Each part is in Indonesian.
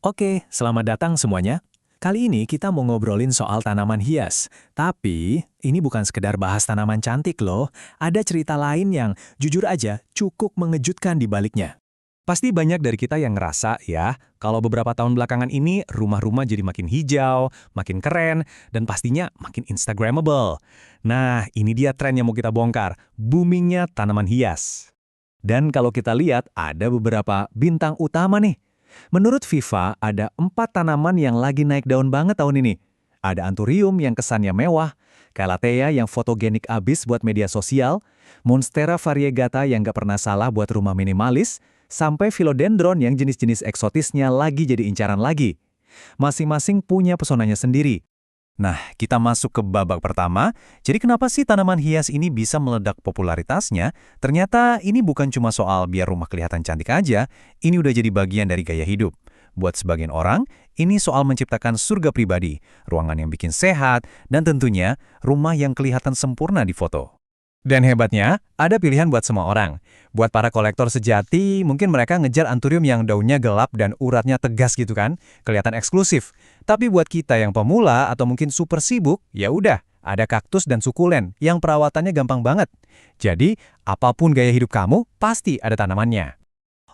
Oke, selamat datang semuanya. Kali ini kita mau ngobrolin soal tanaman hias. Tapi, ini bukan sekedar bahas tanaman cantik loh. Ada cerita lain yang, jujur aja, cukup mengejutkan di baliknya. Pasti banyak dari kita yang ngerasa ya, kalau beberapa tahun belakangan ini rumah-rumah jadi makin hijau, makin keren, dan pastinya makin Instagramable. Nah, ini dia tren yang mau kita bongkar, boomingnya tanaman hias. Dan kalau kita lihat, ada beberapa bintang utama nih. Menurut Viva, ada 4 tanaman yang lagi naik daun banget tahun ini. Ada anthurium yang kesannya mewah, calathea yang fotogenik abis buat media sosial, monstera variegata yang gak pernah salah buat rumah minimalis, sampai philodendron yang jenis-jenis eksotisnya lagi jadi incaran lagi. Masing-masing punya pesonanya sendiri. Nah, kita masuk ke babak pertama. Jadi kenapa sih tanaman hias ini bisa meledak popularitasnya? Ternyata ini bukan cuma soal biar rumah kelihatan cantik aja, ini udah jadi bagian dari gaya hidup. Buat sebagian orang, ini soal menciptakan surga pribadi, ruangan yang bikin sehat, dan tentunya rumah yang kelihatan sempurna di foto. Dan hebatnya, ada pilihan buat semua orang. Buat para kolektor sejati, mungkin mereka ngejar anthurium yang daunnya gelap dan uratnya tegas gitu kan, kelihatan eksklusif. Tapi buat kita yang pemula atau mungkin super sibuk, ya udah, ada kaktus dan sukulen yang perawatannya gampang banget. Jadi, apapun gaya hidup kamu, pasti ada tanamannya.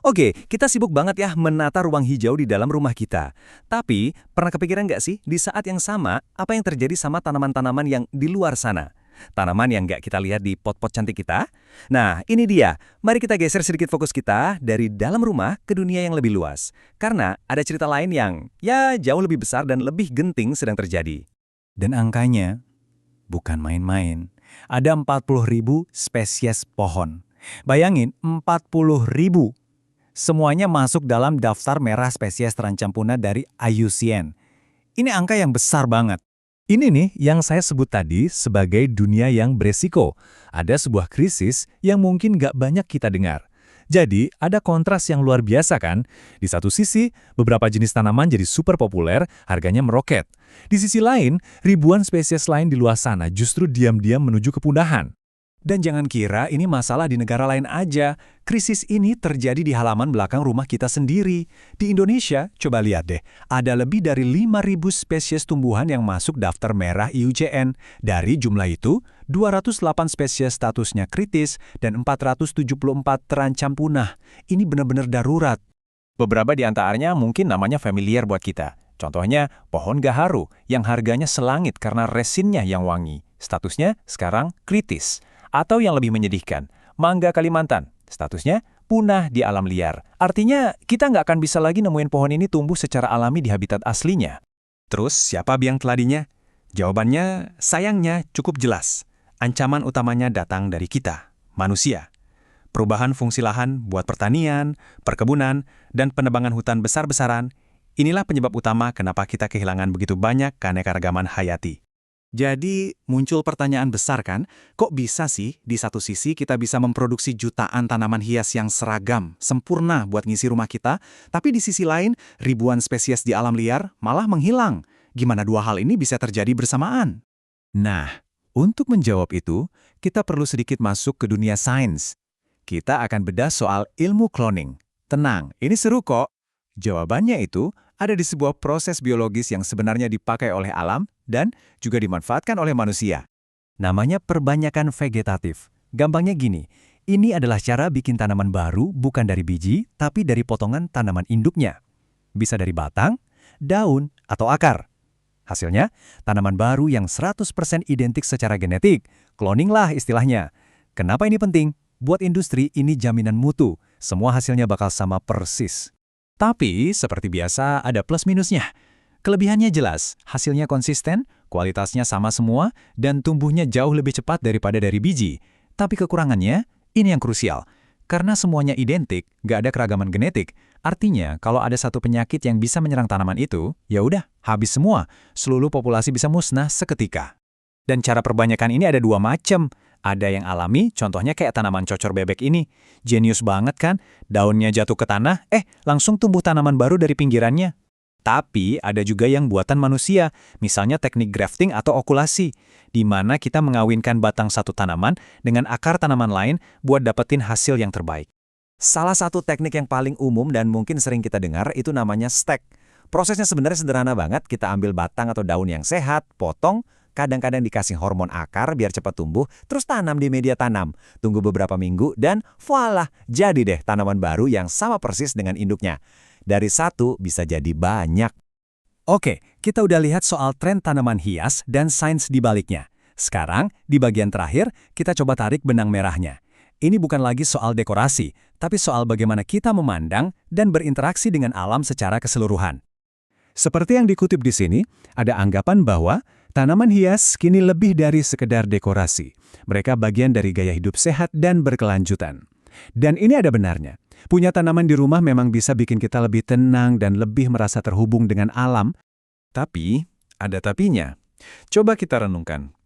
Oke, kita sibuk banget ya menata ruang hijau di dalam rumah kita. Tapi, pernah kepikiran nggak sih, di saat yang sama, apa yang terjadi sama tanaman-tanaman yang di luar sana? Tanaman yang nggak kita lihat di pot-pot cantik kita? Nah, ini dia. Mari kita geser sedikit fokus kita dari dalam rumah ke dunia yang lebih luas. Karena ada cerita lain yang, ya, jauh lebih besar dan lebih genting sedang terjadi. Dan angkanya bukan main-main. Ada 40.000 spesies pohon. Bayangin, 40.000. Semuanya masuk dalam daftar merah spesies terancam punah dari IUCN. Ini angka yang besar banget. Ini nih yang saya sebut tadi sebagai dunia yang beresiko. Ada sebuah krisis yang mungkin nggak banyak kita dengar. Jadi, ada kontras yang luar biasa kan? Di satu sisi, beberapa jenis tanaman jadi super populer, harganya meroket. Di sisi lain, ribuan spesies lain di luar sana justru diam-diam menuju kepunahan. Dan jangan kira ini masalah di negara lain aja. Krisis ini terjadi di halaman belakang rumah kita sendiri. Di Indonesia, coba lihat deh, ada lebih dari 5.000 spesies tumbuhan yang masuk daftar merah IUCN. Dari jumlah itu, 208 spesies statusnya kritis dan 474 terancam punah. Ini benar-benar darurat. Beberapa di antaranya mungkin namanya familiar buat kita. Contohnya, pohon gaharu yang harganya selangit karena resinnya yang wangi. Statusnya sekarang kritis. Atau yang lebih menyedihkan, mangga Kalimantan, statusnya punah di alam liar. Artinya, kita nggak akan bisa lagi nemuin pohon ini tumbuh secara alami di habitat aslinya. Terus, siapa biang keladinya? Jawabannya, sayangnya cukup jelas. Ancaman utamanya datang dari kita, manusia. Perubahan fungsi lahan buat pertanian, perkebunan, dan penebangan hutan besar-besaran, inilah penyebab utama kenapa kita kehilangan begitu banyak keanekaragaman hayati. Jadi muncul pertanyaan besar kan, kok bisa sih di satu sisi kita bisa memproduksi jutaan tanaman hias yang seragam, sempurna buat ngisi rumah kita, tapi di sisi lain ribuan spesies di alam liar malah menghilang. Gimana dua hal ini bisa terjadi bersamaan? Nah, untuk menjawab itu, kita perlu sedikit masuk ke dunia sains. Kita akan bedah soal ilmu cloning. Tenang, ini seru kok. Jawabannya itu ada di sebuah proses biologis yang sebenarnya dipakai oleh alam dan juga dimanfaatkan oleh manusia. Namanya perbanyakan vegetatif. Gampangnya gini, ini adalah cara bikin tanaman baru bukan dari biji, tapi dari potongan tanaman induknya. Bisa dari batang, daun, atau akar. Hasilnya, tanaman baru yang 100% identik secara genetik. Cloning lah istilahnya. Kenapa ini penting? Buat industri ini jaminan mutu. Semua hasilnya bakal sama persis. Tapi, seperti biasa, ada plus minusnya. Kelebihannya jelas, hasilnya konsisten, kualitasnya sama semua, dan tumbuhnya jauh lebih cepat daripada dari biji. Tapi kekurangannya, ini yang krusial. Karena semuanya identik, nggak ada keragaman genetik. Artinya, kalau ada satu penyakit yang bisa menyerang tanaman itu, ya udah, habis semua. Seluruh populasi bisa musnah seketika. Dan cara perbanyakan ini ada dua macam. Ada yang alami, contohnya kayak tanaman cocor bebek ini. Jenius banget kan? Daunnya jatuh ke tanah, langsung tumbuh tanaman baru dari pinggirannya. Tapi ada juga yang buatan manusia, misalnya teknik grafting atau okulasi, di mana kita mengawinkan batang satu tanaman dengan akar tanaman lain buat dapetin hasil yang terbaik. Salah satu teknik yang paling umum dan mungkin sering kita dengar itu namanya stek. Prosesnya sebenarnya sederhana banget. Kita ambil batang atau daun yang sehat, potong, kadang-kadang dikasih hormon akar biar cepat tumbuh, terus tanam di media tanam. Tunggu beberapa minggu dan voila, jadi deh tanaman baru yang sama persis dengan induknya. Dari satu bisa jadi banyak. Oke, kita udah lihat soal tren tanaman hias dan sains di baliknya. Sekarang, di bagian terakhir, kita coba tarik benang merahnya. Ini bukan lagi soal dekorasi, tapi soal bagaimana kita memandang dan berinteraksi dengan alam secara keseluruhan. Seperti yang dikutip di sini, ada anggapan bahwa tanaman hias kini lebih dari sekedar dekorasi. Mereka bagian dari gaya hidup sehat dan berkelanjutan. Dan ini ada benarnya. Punya tanaman di rumah memang bisa bikin kita lebih tenang dan lebih merasa terhubung dengan alam. Tapi, ada tapinya. Coba kita renungkan.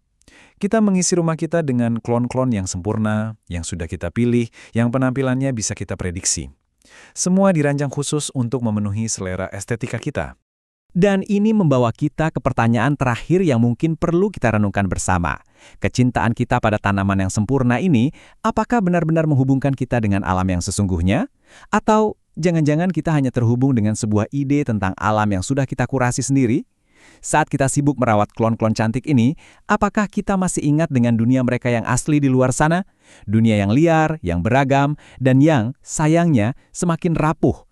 Kita mengisi rumah kita dengan klon-klon yang sempurna, yang sudah kita pilih, yang penampilannya bisa kita prediksi. Semua dirancang khusus untuk memenuhi selera estetika kita. Dan ini membawa kita ke pertanyaan terakhir yang mungkin perlu kita renungkan bersama. Kecintaan kita pada tanaman yang sempurna ini, apakah benar-benar menghubungkan kita dengan alam yang sesungguhnya? Atau jangan-jangan kita hanya terhubung dengan sebuah ide tentang alam yang sudah kita kurasi sendiri? Saat kita sibuk merawat klon-klon cantik ini, apakah kita masih ingat dengan dunia mereka yang asli di luar sana? Dunia yang liar, yang beragam, dan yang, sayangnya, semakin rapuh